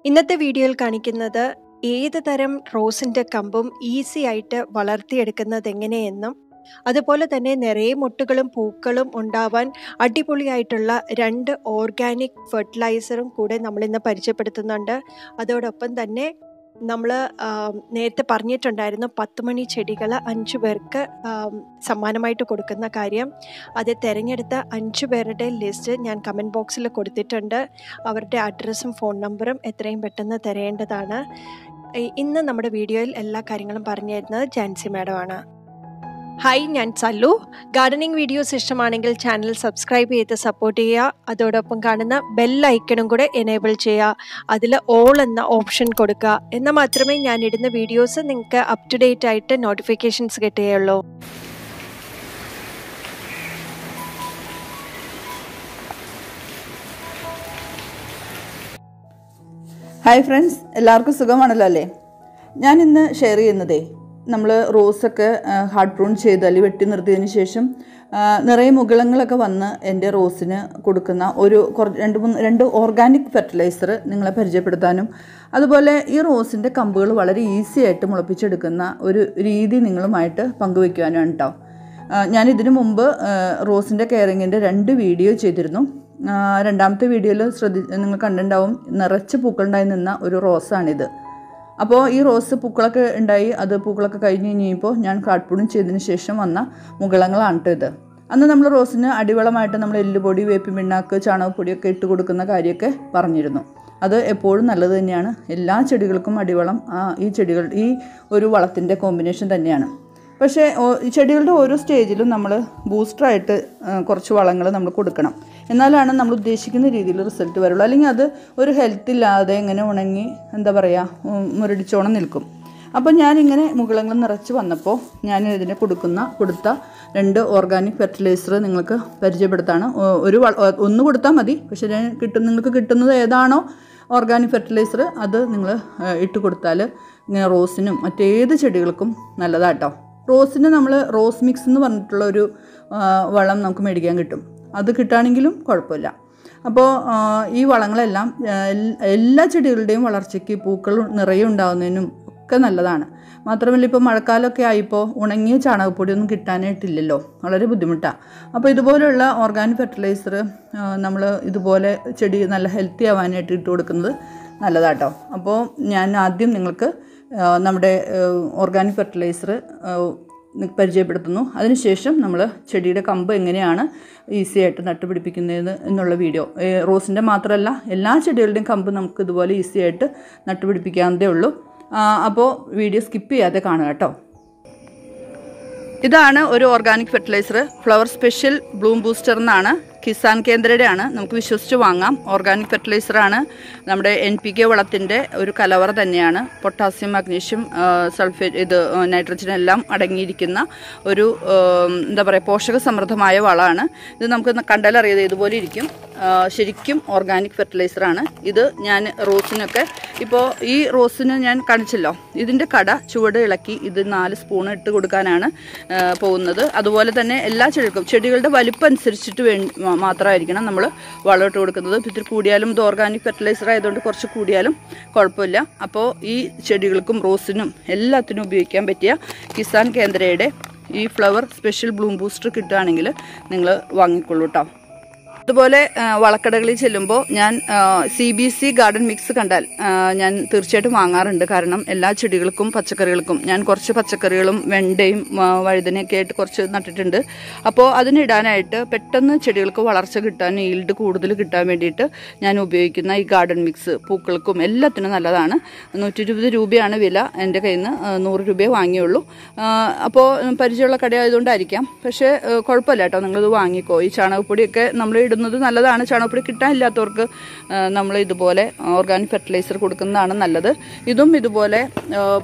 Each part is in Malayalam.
ഇന്നത്തെ വീഡിയോയിൽ കാണിക്കുന്നത് ഏത് തരം റോസിൻ്റെ കമ്പും ഈസി ആയിട്ട് വളർത്തിയെടുക്കുന്നത് എങ്ങനെയെന്നും അതുപോലെ തന്നെ നിറയെ മുട്ടുകളും പൂക്കളും ഉണ്ടാവാൻ അടിപൊളിയായിട്ടുള്ള 2 ഓർഗാനിക് ഫെർട്ടിലൈസറും കൂടെ നമ്മളിന്ന് പരിചയപ്പെടുത്തുന്നുണ്ട്. അതോടൊപ്പം തന്നെ നമ്മൾ നേരത്തെ പറഞ്ഞിട്ടുണ്ടായിരുന്നു 10 മണി ചെടികൾ 5 പേർക്ക് സമ്മാനമായിട്ട് കൊടുക്കുന്ന കാര്യം. അത് തിരഞ്ഞെടുത്ത 5 പേരുടെ ലിസ്റ്റ് ഞാൻ കമൻറ്റ് ബോക്സിൽ കൊടുത്തിട്ടുണ്ട്. അവരുടെ അഡ്രസ്സും ഫോൺ നമ്പറും എത്രയും പെട്ടെന്ന് തരേണ്ടതാണ്. ഇന്ന് നമ്മുടെ വീഡിയോയിൽ എല്ലാ കാര്യങ്ങളും പറഞ്ഞു തരുന്നത് ജാൻസി മാഡമാണ്. ഹായ്, ഞാൻ സല്ലു. ഗാർഡനിങ് വീഡിയോസ് ഇഷ്ടമാണെങ്കിൽ ചാനൽ സബ്സ്ക്രൈബ് ചെയ്ത് സപ്പോർട്ട് ചെയ്യുക. അതോടൊപ്പം കാണുന്ന ബെൽ ഐക്കണും കൂടെ എനേബിൾ ചെയ്യുക. അതിൽ ഓൾ എന്ന ഓപ്ഷൻ കൊടുക്കുക. എന്നാൽ മാത്രമേ ഞാൻ ഇടുന്ന വീഡിയോസ് നിങ്ങൾക്ക് അപ് ടു ഡേറ്റ് ആയിട്ട് നോട്ടിഫിക്കേഷൻസ് കിട്ടുകയുള്ളൂ. ഹായ് ഫ്രണ്ട്സ്, എല്ലാവർക്കും സുഖമാണല്ലോ അല്ലേ? ഞാൻ ഇന്ന് ഷെയർ ചെയ്യുന്നതേ നമ്മൾ റോസൊക്കെ ഹാർഡ് പ്രൂൺ ചെയ്ത് അല്ലെങ്കിൽ വെട്ടി നിർത്തിയതിന് ശേഷം നിറയെ മുകുളങ്ങളൊക്കെ വന്ന് എൻ്റെ റോസിന് കൊടുക്കുന്ന ഒരു 2 ഓർഗാനിക് ഫെർട്ടിലൈസർ നിങ്ങളെ പരിചയപ്പെടുത്താനും അതുപോലെ ഈ റോസിൻ്റെ കമ്പുകൾ വളരെ ഈസി ആയിട്ട് മുളപ്പിച്ചെടുക്കുന്ന ഒരു രീതി നിങ്ങളുമായിട്ട് പങ്കുവയ്ക്കുവാനാണ് കേട്ടോ. ഞാനിതിനു മുമ്പ് റോസിൻ്റെ കെയറിങ്ങിൻ്റെ 2 വീഡിയോ ചെയ്തിരുന്നു. രണ്ടാമത്തെ വീഡിയോയിൽ നിങ്ങൾ കണ്ടിട്ടുണ്ടാവും, നിറച്ച് പൂക്കളുണ്ടായി നിന്ന ഒരു റോസാണിത്. അപ്പോൾ ഈ റോസ് പൂക്കളൊക്കെ ഉണ്ടായി, അത് പൂക്കളൊക്കെ കഴിഞ്ഞ് കഴിഞ്ഞപ്പോൾ ഞാൻ കാർഡ്ബോർഡിങ് ചെയ്തതിന് ശേഷം വന്ന മുകുളങ്ങളാണ് കേട്ടോ ഇത്. അന്ന് നമ്മൾ റോസിന് അടിവളമായിട്ട് നമ്മൾ എല്ലുപൊടി, വേപ്പിൻ പിണ്ണാക്ക്, ചാണകപ്പൊടിയൊക്കെ ഇട്ട് കൊടുക്കുന്ന കാര്യമൊക്കെ പറഞ്ഞിരുന്നു. അത് എപ്പോഴും നല്ലത് തന്നെയാണ്. എല്ലാ ചെടികൾക്കും അടിവളം ഈ ഒരു വളത്തിൻ്റെ കോമ്പിനേഷൻ തന്നെയാണ്. പക്ഷേ ഈ ചെടികളുടെ ഓരോ സ്റ്റേജിലും നമ്മൾ ബൂസ്റ്ററായിട്ട് കുറച്ച് വളങ്ങൾ നമ്മൾ കൊടുക്കണം. എന്നാലാണ് നമ്മൾ ഉദ്ദേശിക്കുന്ന രീതിയിൽ റിസൾട്ട് വരുള്ളൂ. അല്ലെങ്കിൽ അത് ഒരു ഹെൽത്ത് ഇല്ലാതെ ഇങ്ങനെ ഉണങ്ങി മുരടിച്ചോണം നിൽക്കും. അപ്പോൾ ഞാനിങ്ങനെ മുകുളങ്ങൾ നിറച്ച് വന്നപ്പോൾ ഞാൻ ഇതിന് കൊടുത്ത 2 ഓർഗാനിക് ഫെർട്ടിലൈസർ നിങ്ങൾക്ക് പരിചയപ്പെടുത്താണ്. ഒന്ന് കൊടുത്താൽ മതി. പക്ഷേ നിങ്ങൾക്ക് കിട്ടുന്നത് ഏതാണോ ഓർഗാനിക് ഫെർട്ടിലൈസർ അത് നിങ്ങൾ ഇട്ട് കൊടുത്താൽ റോസിനും മറ്റേത് ചെടികൾക്കും നല്ലതാട്ടോ. റോസിന് നമ്മൾ റോസ് മിക്സ് എന്ന് പറഞ്ഞിട്ടുള്ള ഒരു വളം നമുക്ക് മേടിക്കാൻ കിട്ടും. അത് കിട്ടുകയാണെങ്കിലും കുഴപ്പമില്ല. അപ്പോൾ ഈ വളങ്ങളെല്ലാം എല്ലാ ചെടികളുടെയും വളർച്ചയ്ക്ക്, പൂക്കൾ നിറയെ ഉണ്ടാകുന്നതിനും ഒക്കെ നല്ലതാണ്. മാത്രമല്ല ഇപ്പോൾ മഴക്കാലമൊക്കെ ആയിപ്പോൾ ഉണങ്ങിയ ചാണകപ്പൊടിയൊന്നും കിട്ടാനായിട്ടില്ലല്ലോ, വളരെ ബുദ്ധിമുട്ടാണ്. അപ്പോൾ ഇതുപോലെയുള്ള ഓർഗാനിക് ഫെർട്ടിലൈസർ നമ്മൾ ഇതുപോലെ ചെടി നല്ല ഹെൽത്തി ആവാനായിട്ട് ഇട്ട് കൊടുക്കുന്നത് നല്ലതാട്ടോ. അപ്പോൾ ഞാൻ ആദ്യം നിങ്ങൾക്ക് നമ്മുടെ ഓർഗാനിക് ഫെർട്ടിലൈസർ പരിചയപ്പെടുത്തുന്നു. അതിനുശേഷം നമ്മൾ ചെടിയുടെ കമ്പ് എങ്ങനെയാണ് ഈസി ആയിട്ട് നട്ടുപിടിപ്പിക്കുന്നത് എന്നുള്ള വീഡിയോ. റോസിൻ്റെ മാത്രമല്ല, എല്ലാ ചെടികളുടെയും കമ്പ് നമുക്ക് ഇതുപോലെ ഈസി ആയിട്ട് നട്ടുപിടിപ്പിക്കാവുന്നതേ ഉള്ളൂ. അപ്പോൾ വീഡിയോ സ്കിപ്പ് ചെയ്യാതെ കാണുക കേട്ടോ. ഇതാണ് ഒരു organic fertiliser. Flower special Bloom booster എന്നാണ്, കിസാൻ കേന്ദ്രയുടെ ആണ്. നമുക്ക് വിശ്വസിച്ച് വാങ്ങാം. ഓർഗാനിക് ഫെർട്ടിലൈസറാണ്. നമ്മുടെ NPK വളത്തിൻ്റെ ഒരു കലവറ തന്നെയാണ്. പൊട്ടാസ്യം, മഗ്നീഷ്യം, സൾഫേറ്റ്, നൈട്രജൻ എല്ലാം അടങ്ങിയിരിക്കുന്ന ഒരു എന്താ പറയുക, പോഷക സമൃദ്ധമായ വളമാണ് ഇത്. നമുക്ക് കണ്ടാലറിയാതെ ഇതുപോലെ ഇരിക്കും. ശരിക്കും ഓർഗാനിക് ഫെർട്ടിലൈസറാണ് ഇത്. ഞാൻ റോസിനൊക്കെ ഇപ്പോൾ ഈ റോസിന് ഞാൻ കാണിച്ചല്ലോ, ഇതിൻ്റെ ചുവട് ഇളക്കി ഇത് 4 സ്പൂൺ ഇട്ട് കൊടുക്കാനാണ് പോകുന്നത്. അതുപോലെ തന്നെ എല്ലാ ചെടികളുടെ വലിപ്പം അനുസരിച്ചിട്ട് മാത്രമായിരിക്കണം നമ്മൾ വളം ഇട്ട് കൊടുക്കുന്നത്. ഇത്തിരി കൂടിയാലും ഇത് ഓർഗാനിക് ഫെർട്ടിലൈസർ ആയതുകൊണ്ട് കുറച്ച് കൂടിയാലും കുഴപ്പമില്ല. അപ്പോൾ ഈ ചെടികൾക്കും റോസിനും എല്ലാത്തിനും ഉപയോഗിക്കാൻ പറ്റിയ കിസാൻ കേന്ദ്രയുടെ ഈ ഫ്ലവർ സ്പെഷ്യൽ ബ്ലൂം ബൂസ്റ്റർ കിട്ടുകയാണെങ്കിൽ നിങ്ങൾ വാങ്ങിക്കൊള്ളൂ കേട്ടോ. അതുപോലെ വളക്കടകളിൽ ചെല്ലുമ്പോൾ ഞാൻ CBC ഗാർഡൻ മിക്സ് കണ്ടാൽ ഞാൻ തീർച്ചയായിട്ടും വാങ്ങാറുണ്ട്. കാരണം എല്ലാ ചെടികൾക്കും പച്ചക്കറികൾക്കും ഞാൻ കുറച്ച് പച്ചക്കറികളും വെണ്ടയും വഴുതനയൊക്കെ ആയിട്ട് കുറച്ച് നട്ടിട്ടുണ്ട്. അപ്പോൾ അതിനിടാനായിട്ട് പെട്ടെന്ന് ചെടികൾക്ക് വളർച്ച കിട്ടാൻ, ഈൽഡ് കൂടുതൽ കിട്ടാൻ വേണ്ടിയിട്ട് ഞാൻ ഉപയോഗിക്കുന്ന ഈ ഗാർഡൻ മിക്സ് പൂക്കൾക്കും എല്ലാത്തിനും നല്ലതാണ്. 120 രൂപയാണ് വില. എൻ്റെ കയ്യിൽ നിന്ന് 100 രൂപയെ വാങ്ങിയുള്ളൂ. അപ്പോൾ പരിചയമുള്ള കടയായതുകൊണ്ടായിരിക്കാം. പക്ഷേ കുഴപ്പമില്ല കേട്ടോ, നിങ്ങളിത് വാങ്ങിക്കോ. ഈ ചാണകപ്പൊടിയൊക്കെ നമ്മൾ ഇടുന്നത് നല്ലതാണ്. ചാണകപ്പൊടി കിട്ടാനില്ലാത്തവർക്ക് നമ്മൾ ഇതുപോലെ ഓർഗാനിക് ഫെർട്ടിലൈസർ കൊടുക്കുന്നതാണ് നല്ലത്. ഇതും ഇതുപോലെ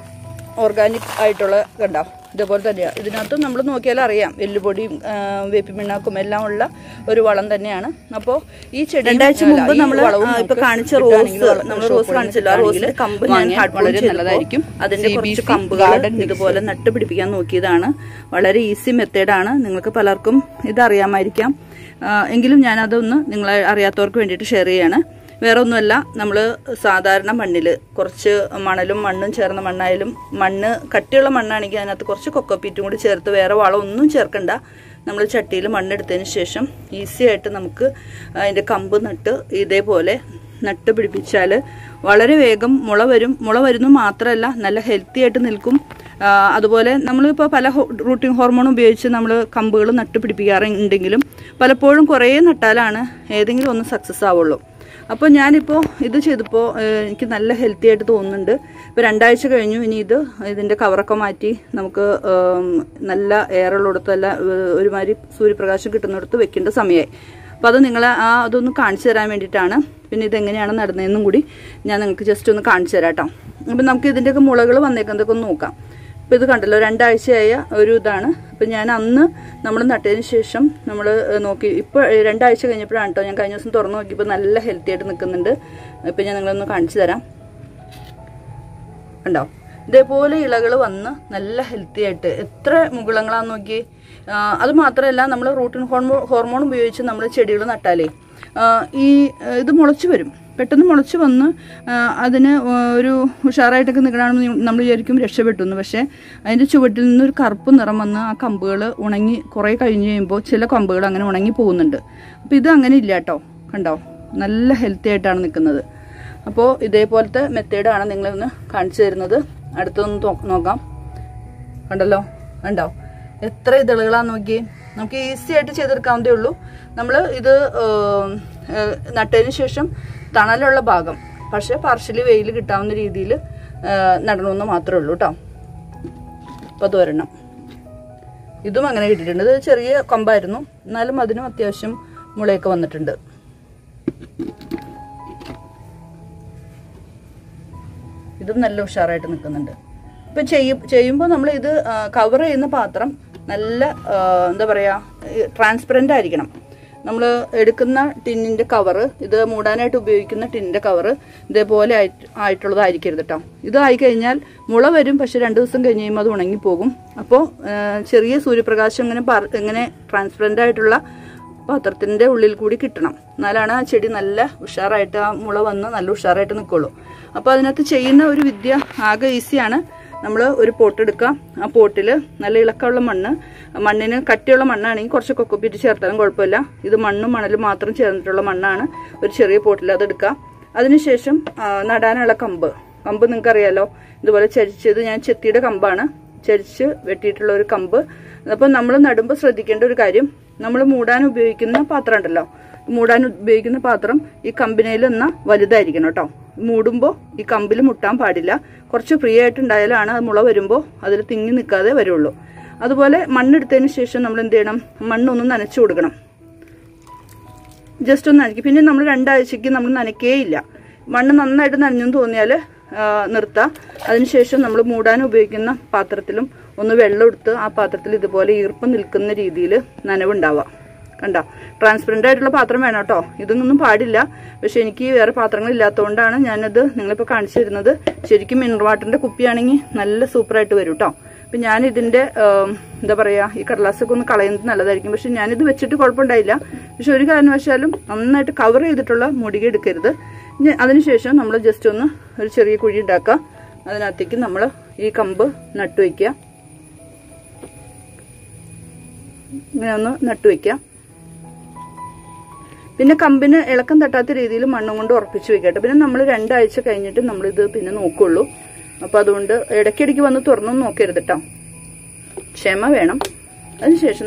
ഓർഗാനിക് ആയിട്ടുള്ള കണ്ടോ, ഇതുപോലെ തന്നെയാണ്. ഇതിനകത്ത് നമ്മൾ നോക്കിയാൽ അറിയാം, എല്ലുപൊടിയും വേപ്പിൻ പിണ്ണാക്കും എല്ലാം ഉള്ള ഒരു വളം തന്നെയാണ്. അപ്പോൾ ഈ ചെടി 2 ആഴ്ച മുമ്പ് നമ്മൾ ഇപ്പോൾ കാണിച്ച റോസ് കാണിച്ചല്ലോ, ആ റോസിന്റെ കമ്പ് വളരെ നല്ലതായിരിക്കും. അതിന്റെ കുറച്ച് കമ്പുകൾ ഇതുപോലെ നട്ടുപിടിപ്പിക്കാൻ നോക്കിയതാണ്. വളരെ ഈസി മെത്തേഡാണ്. നിങ്ങൾക്ക് പലർക്കും ഇതറിയാമായിരിക്കാം, എങ്കിലും ഞാനതൊന്ന് നിങ്ങളെ അറിയാത്തവർക്ക് വേണ്ടിയിട്ട് ഷെയർ ചെയ്യാണ്. വേറെ ഒന്നുമല്ല, നമ്മൾ സാധാരണ മണ്ണിൽ കുറച്ച് മണലും മണ്ണും ചേർന്ന മണ്ണായാലും, മണ്ണ് കട്ടിയുള്ള മണ്ണാണെങ്കിൽ അതിനകത്ത് കുറച്ച് കൊക്കോപ്പീറ്റും കൂടി ചേർത്ത്, വേറെ വളം ഒന്നും ചേർക്കണ്ട. നമ്മൾ ചട്ടിയിൽ മണ്ണെടുത്തതിന് ശേഷം ഈസി ആയിട്ട് നമുക്ക് അതിൻ്റെ കമ്പ് നട്ട് ഇതേപോലെ നട്ട് പിടിപ്പിച്ചാൽ വളരെ വേഗം മുള വരും. മുള വരുന്നു മാത്രമല്ല, നല്ല ഹെൽത്തി ആയിട്ട് നിൽക്കും. അതുപോലെ നമ്മളിപ്പോൾ പല റൂട്ടിംഗ് ഹോർമോൺ ഉപയോഗിച്ച് നമ്മൾ കമ്പുകൾ നട്ട് പിടിപ്പിക്കാറുണ്ടെങ്കിലും പലപ്പോഴും കുറേ നട്ടാലാണ് ഏതെങ്കിലും ഒന്ന് സക്സസ് ആവുള്ളൂ. അപ്പോൾ ഞാനിപ്പോൾ ഇത് ചെയ്തപ്പോൾ എനിക്ക് നല്ല ഹെൽത്തി ആയിട്ട് തോന്നുന്നുണ്ട്. ഇപ്പോൾ 2 ആഴ്ച കഴിഞ്ഞു. ഇനി ഇതിൻ്റെ കവറൊക്കെ മാറ്റി നമുക്ക് നല്ല എയറുള്ളിടത്ത്, നല്ല ഒരുമാതിരി സൂര്യപ്രകാശം കിട്ടുന്നിടത്ത് വെക്കേണ്ട സമയമായി. അപ്പോൾ അത് നിങ്ങളെ അതൊന്ന് കാണിച്ചു തരാൻ വേണ്ടിയിട്ടാണ്. പിന്നെ ഇതെങ്ങനെയാണ് നടന്നതെന്നും കൂടി ഞാൻ നിങ്ങൾക്ക് ജസ്റ്റ് ഒന്ന് കാണിച്ചു തരാം കേട്ടോ. അപ്പം നമുക്ക് ഇതിൻ്റെയൊക്കെ മുളകൾ വന്നേക്കുന്നതൊക്കെ ഒന്ന് നോക്കാം. അപ്പോൾ ഇത് കണ്ടല്ലോ, 2 ആഴ്ചയായ ഒരു ഇതാണ്. അപ്പം ഞാൻ അന്ന് നമ്മൾ നട്ടതിന് ശേഷം നമ്മൾ നോക്കി, ഇപ്പോൾ 2 ആഴ്ച കഴിഞ്ഞപ്പോഴാണ് കേട്ടോ ഞാൻ കഴിഞ്ഞ ദിവസം തുറന്നു നോക്കിയപ്പോൾ നല്ല ഹെൽത്തി ആയിട്ട് നിൽക്കുന്നുണ്ട്. ഇപ്പം ഞാൻ നിങ്ങളൊന്ന് കാണിച്ചു തരാം. കണ്ടോ, ഇതേപോലെ ഇലകൾ വന്ന് നല്ല ഹെൽത്തി ആയിട്ട് എത്ര മുകുളങ്ങളാന്ന് നോക്കി. അത് മാത്രമല്ല, നമ്മൾ റൂട്ടിംഗ് ഹോർമോൺ ഉപയോഗിച്ച് നമ്മൾ ചെടികൾ നട്ടാലേ ഇത് മുളച്ചു വരും. പെട്ടെന്ന് മുളച്ച് വന്ന് അതിന് ഒരു ഉഷാറായിട്ടൊക്കെ നിൽക്കണമെന്ന് നമ്മൾ വിചാരിക്കും രക്ഷപ്പെട്ടു എന്ന്. പക്ഷേ അതിൻ്റെ ചുവട്ടിൽ നിന്നൊരു കറുപ്പ് നിറം വന്ന് ആ കമ്പുകൾ ഉണങ്ങി കുറേ കഴിഞ്ഞ് കഴിയുമ്പോൾ ചില കമ്പുകൾ അങ്ങനെ ഉണങ്ങി പോകുന്നുണ്ട്. അപ്പോൾ ഇത് അങ്ങനെ ഇല്ല കേട്ടോ. കണ്ടോ, നല്ല ഹെൽത്തി ആയിട്ടാണ് നിൽക്കുന്നത്. അപ്പോൾ ഇതേപോലത്തെ മെത്തേഡാണ് നിങ്ങളൊന്ന് കാണിച്ചു തരുന്നത്. അടുത്തൊന്ന് നോക്കാം. കണ്ടല്ലോ, കണ്ടോ എത്ര ഇതളുകളാന്ന് നോക്കി. നമുക്ക് ഈസി ആയിട്ട് ചെയ്തെടുക്കാവുന്നതേ ഉള്ളൂ. നമ്മൾ ഇത് നട്ടതിന് ശേഷം തണലുള്ള ഭാഗം, പക്ഷെ പാർഷ്യലി വെയിൽ കിട്ടാവുന്ന രീതിയിൽ നടണമെന്ന് മാത്രമേ ഉള്ളൂ കേട്ടോ. അപ്പോൾ അത് ഒരെണ്ണം. ഇതും അങ്ങനെ കിട്ടിയിട്ടുണ്ട്. ഇത് ചെറിയ കമ്പായിരുന്നു, എന്നാലും അതിനും അത്യാവശ്യം മുളയൊക്കെ വന്നിട്ടുണ്ട്. ഇതും നല്ല ഉഷാറായിട്ട് നിൽക്കുന്നുണ്ട്. ഇപ്പം ചെയ്യുമ്പോൾ നമ്മൾ ഇത് കവർ ചെയ്യുന്ന പാത്രം നല്ല എന്താ പറയുക, ട്രാൻസ്പെറൻ്റ് ആയിരിക്കണം. നമ്മൾ എടുക്കുന്ന ടിന്നിൻ്റെ കവറ്, ഇത് മൂടാനായിട്ട് ഉപയോഗിക്കുന്ന ടിന്നിൻ്റെ കവറ് ഇതേപോലെ ആയിട്ടുള്ളതായിരിക്കരുത് കേട്ടോ. ഇതായിക്കഴിഞ്ഞാൽ മുള വരും, പക്ഷെ 2 ദിവസം കഴിഞ്ഞ് കഴിയുമ്പോൾ അത് ഉണങ്ങിപ്പോകും. അപ്പോൾ ചെറിയ സൂര്യപ്രകാശം ഇങ്ങനെ ട്രാൻസ്പെറൻ്റ് ആയിട്ടുള്ള പാത്രത്തിൻ്റെ ഉള്ളിൽ കൂടി കിട്ടണം. എന്നാലാണ് ആ ചെടി നല്ല ഉഷാറായിട്ട്, ആ മുള വന്ന് നല്ല ഉഷാറായിട്ട് നിൽക്കുള്ളൂ. അപ്പോൾ അതിനകത്ത് ചെയ്യുന്ന ഒരു വിദ്യ ആകെ ഈസിയാണ്. നമ്മൾ ഒരു പോട്ട് എടുക്കുക. ആ പോട്ടിൽ നല്ല ഇളക്കമുള്ള മണ്ണിന് കട്ടിയുള്ള മണ്ണാണെങ്കിൽ കുറച്ച് കൊക്കോപ്പീറ്റ് ചേർത്താലും കുഴപ്പമില്ല. ഇത് മണ്ണും മണലും മാത്രം ചേർന്നിട്ടുള്ള മണ്ണാണ്. ഒരു ചെറിയ പോട്ടിൽ അതെടുക്കുക. അതിനുശേഷം നടാനുള്ള കമ്പ് നിങ്ങൾക്കറിയാലോ, ഇതുപോലെ ചരിച്ചത്, ഞാൻ ചെത്തിയുടെ കമ്പാണ്, ചരിച്ച് വെട്ടിയിട്ടുള്ള ഒരു കമ്പ്. അപ്പം നമ്മൾ നടുമ്പോൾ ശ്രദ്ധിക്കേണ്ട ഒരു കാര്യം, നമ്മൾ മൂടാൻ ഉപയോഗിക്കുന്ന പാത്രം ഉണ്ടല്ലോ, മൂടാൻ ഉപയോഗിക്കുന്ന പാത്രം ഈ കമ്പിനയിൽ വലുതായിരിക്കണം കേട്ടോ. മൂടുമ്പോൾ ഈ കമ്പിൽ മുട്ടാൻ പാടില്ല. കുറച്ച് ഫ്രീ ആയിട്ടുണ്ടായാലാണ് അത് മുള വരുമ്പോൾ അതിൽ തിങ്ങി നിൽക്കാതെ വരുള്ളൂ. അതുപോലെ മണ്ണെടുത്തതിന് ശേഷം നമ്മൾ എന്ത് ചെയ്യണം, മണ്ണൊന്ന് നനച്ചു കൊടുക്കണം. ജസ്റ്റ് ഒന്ന് നനയ്ക്കും. പിന്നെ നമ്മൾ 2 ആഴ്ചയ്ക്ക് നമ്മൾ നനയ്ക്കേയില്ല. മണ്ണ് നന്നായിട്ട് നനഞ്ഞെന്ന് തോന്നിയാൽ നിർത്താം. അതിനുശേഷം നമ്മൾ മൂടാൻ ഉപയോഗിക്കുന്ന പാത്രത്തിലും ഒന്ന് വെള്ളം എടുത്ത് ആ പാത്രത്തിൽ ഇതുപോലെ ഈർപ്പം നിൽക്കുന്ന രീതിയിൽ നനവുണ്ടാവുക. കണ്ടോ, ട്രാൻസ്പെറൻ്റ് ആയിട്ടുള്ള പാത്രം വേണം കേട്ടോ. ഇതൊന്നും പാടില്ല. പക്ഷെ എനിക്ക് വേറെ പാത്രങ്ങൾ ഇല്ലാത്തതുകൊണ്ടാണ് ഞാനത് നിങ്ങളിപ്പോൾ കാണിച്ചു തരുന്നത്. ശരിക്കും മിനറൽ വാട്ടറിൻ്റെ കുപ്പിയാണെങ്കിൽ നല്ല സൂപ്പറായിട്ട് വരും കേട്ടോ. അപ്പം ഞാനിതിൻ്റെ എന്താ പറയുക, ഈ കടലാസൊക്കെ ഒന്ന് കളയുന്നത് നല്ലതായിരിക്കും. പക്ഷെ ഞാനിത് വെച്ചിട്ട് കുഴപ്പമുണ്ടായില്ല. പക്ഷെ ഒരു കാരണവശാലും നന്നായിട്ട് കവർ ചെയ്തിട്ടുള്ള മുടിക എടുക്കരുത്. അതിനുശേഷം നമ്മൾ ജസ്റ്റ് ഒന്ന് ഒരു ചെറിയ കുഴി ഉണ്ടാക്കുക. അതിനകത്തേക്ക് നമ്മൾ ഈ കമ്പ് നട്ടുവയ്ക്കുക. ഇങ്ങനെ ഒന്ന് നട്ടുവയ്ക്കുക. പിന്നെ കമ്പിന് ഇളക്കം തട്ടാത്ത രീതിയിൽ മണ്ണും കൊണ്ട് ഉറപ്പിച്ച് വെക്കട്ടെ. പിന്നെ നമ്മൾ 2 ആഴ്ച കഴിഞ്ഞിട്ട് നമ്മളിത് പിന്നെ നോക്കുള്ളൂ. അപ്പോൾ അതുകൊണ്ട് ഇടയ്ക്കിടയ്ക്ക് വന്ന് തുറന്നൊന്നും നോക്കരുത് കേട്ടോ. ക്ഷമ വേണം. അതിനുശേഷം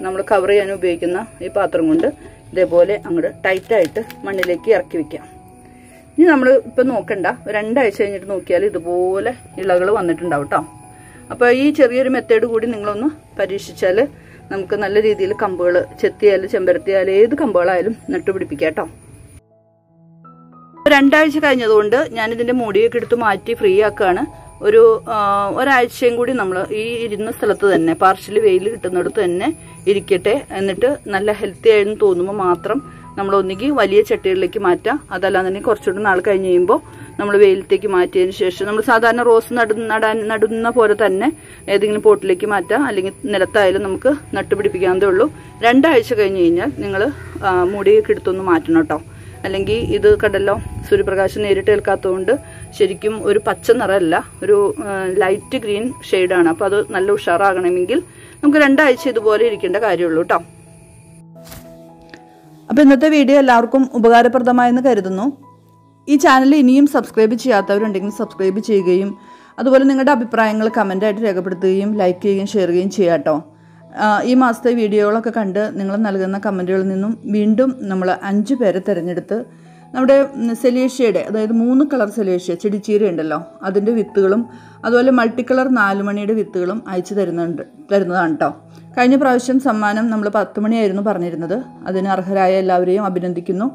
നമ്മൾ കവർ ചെയ്യാൻ ഉപയോഗിക്കുന്ന ഈ പാത്രം കൊണ്ട് ഇതേപോലെ അങ്ങോട്ട് ടൈറ്റായിട്ട് മണ്ണിലേക്ക് ഇറക്കി വെക്കാം. ഇനി നമ്മൾ ഇപ്പം നോക്കണ്ട, 2 ആഴ്ച കഴിഞ്ഞിട്ട് നോക്കിയാൽ ഇതുപോലെ ഇളകൾ വന്നിട്ടുണ്ടാവും കേട്ടോ. അപ്പോൾ ഈ ചെറിയൊരു മെത്തേഡ് കൂടി നിങ്ങളൊന്ന് പരീക്ഷിച്ചാൽ നമുക്ക് നല്ല രീതിയിൽ കമ്പുകൾ, ചെത്തിയാലും ചെമ്പരത്തിയാലും ഏത് കമ്പുകളായാലും നട്ടുപിടിപ്പിക്കാം കേട്ടോ. 2 ആഴ്ച കഴിഞ്ഞതുകൊണ്ട് ഞാനിതിൻ്റെ മൂടിയൊക്കെ എടുത്ത് മാറ്റി ഫ്രീ ആക്കുകയാണ്. ഒരാഴ്ചയും കൂടി നമ്മൾ ഈ ഇരുന്ന സ്ഥലത്ത് തന്നെ, പാർഷ്യലി വെയിൽ കിട്ടുന്നിടത്ത് തന്നെ ഇരിക്കട്ടെ. എന്നിട്ട് നല്ല ഹെൽത്തി ആയെന്ന് തോന്നുമ്പോൾ മാത്രം നമ്മൾ ഒന്നുകിൽ വലിയ ചട്ടികളിലേക്ക് മാറ്റാം. അതല്ലാന്നുണ്ടെങ്കിൽ കുറച്ചുകൂടി നാൾ കഴിഞ്ഞ് കഴിയുമ്പോൾ നമ്മൾ വെയിലത്തേക്ക് മാറ്റിയതിന് ശേഷം നമ്മൾ സാധാരണ റോസ് നടുന്ന പോലെ തന്നെ ഏതെങ്കിലും പോട്ടിലേക്ക് മാറ്റാം. അല്ലെങ്കിൽ നിലത്തായാലും നമുക്ക് നട്ടുപിടിപ്പിക്കാവുന്നതേ ഉള്ളൂ. 2 ആഴ്ച കഴിഞ്ഞ് കഴിഞ്ഞാൽ നിങ്ങൾ മൂടിയൊക്കെ എടുത്തൊന്ന് മാറ്റണം കേട്ടോ. അല്ലെങ്കിൽ ഇത് കണ്ടല്ലോ സൂര്യപ്രകാശം നേരിട്ട് ഏൽക്കാത്തതുകൊണ്ട് ശരിക്കും ഒരു പച്ച നിറമല്ല, ഒരു ലൈറ്റ് ഗ്രീൻ ഷെയ്ഡാണ്. അപ്പോൾ അത് നല്ല ഉഷാറാകണമെങ്കിൽ നമുക്ക് 2 ആഴ്ച ഇതുപോലെ ഇരിക്കേണ്ട കാര്യമുള്ളൂ കേട്ടോ. അപ്പോൾ ഇന്നത്തെ വീഡിയോ എല്ലാവർക്കും ഉപകാരപ്രദമായെന്ന് കരുതുന്നു. ഈ ചാനൽ ഇനിയും സബ്സ്ക്രൈബ് ചെയ്യാത്തവരുണ്ടെങ്കിൽ സബ്സ്ക്രൈബ് ചെയ്യുകയും അതുപോലെ നിങ്ങളുടെ അഭിപ്രായങ്ങൾ കമൻ്റായിട്ട് രേഖപ്പെടുത്തുകയും ലൈക്ക് ചെയ്യുകയും ഷെയർ ചെയ്യുകയും ചെയ്യാം കേട്ടോ. ഈ മാസത്തെ വീഡിയോകളൊക്കെ കണ്ട് നിങ്ങൾ നൽകുന്ന കമൻറ്റുകളിൽ നിന്നും വീണ്ടും നമ്മൾ 5 പേരെ തിരഞ്ഞെടുത്ത് നമ്മുടെ സെലേഷ്യയുടെ, അതായത് 3 കളർ സെലേഷ്യ ചെടിച്ചീര ഉണ്ടല്ലോ, അതിൻ്റെ വിത്തുകളും അതുപോലെ മൾട്ടി കളർ 4 മണിയുടെ വിത്തുകളും അയച്ചു തരുന്നതാണ് കേട്ടോ. കഴിഞ്ഞ പ്രാവശ്യം സമ്മാനം നമ്മൾ 10 മണിയായിരുന്നു പറഞ്ഞിരുന്നത്. അതിന് അർഹരായ എല്ലാവരെയും അഭിനന്ദിക്കുന്നു.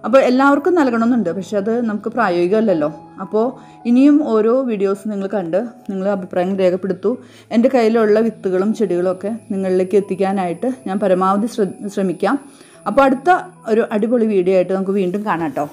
അപ്പോൾ എല്ലാവർക്കും നൽകണമെന്നുണ്ട്, പക്ഷെ അത് നമുക്ക് പ്രായോഗികമല്ലല്ലോ. അപ്പോൾ ഇനിയും ഓരോ വീഡിയോസ് നിങ്ങൾ കണ്ട് നിങ്ങൾ അഭിപ്രായം രേഖപ്പെടുത്തൂ. എൻ്റെ കയ്യിലുള്ള വിത്തുകളും ചെടികളും ഒക്കെ നിങ്ങളിലേക്ക് എത്തിക്കാനായിട്ട് ഞാൻ പരമാവധി ശ്രമിക്കാം. അപ്പോൾ അടുത്ത ഒരു അടിപൊളി വീഡിയോ ആയിട്ട് നമുക്ക് വീണ്ടും കാണാം കേട്ടോ.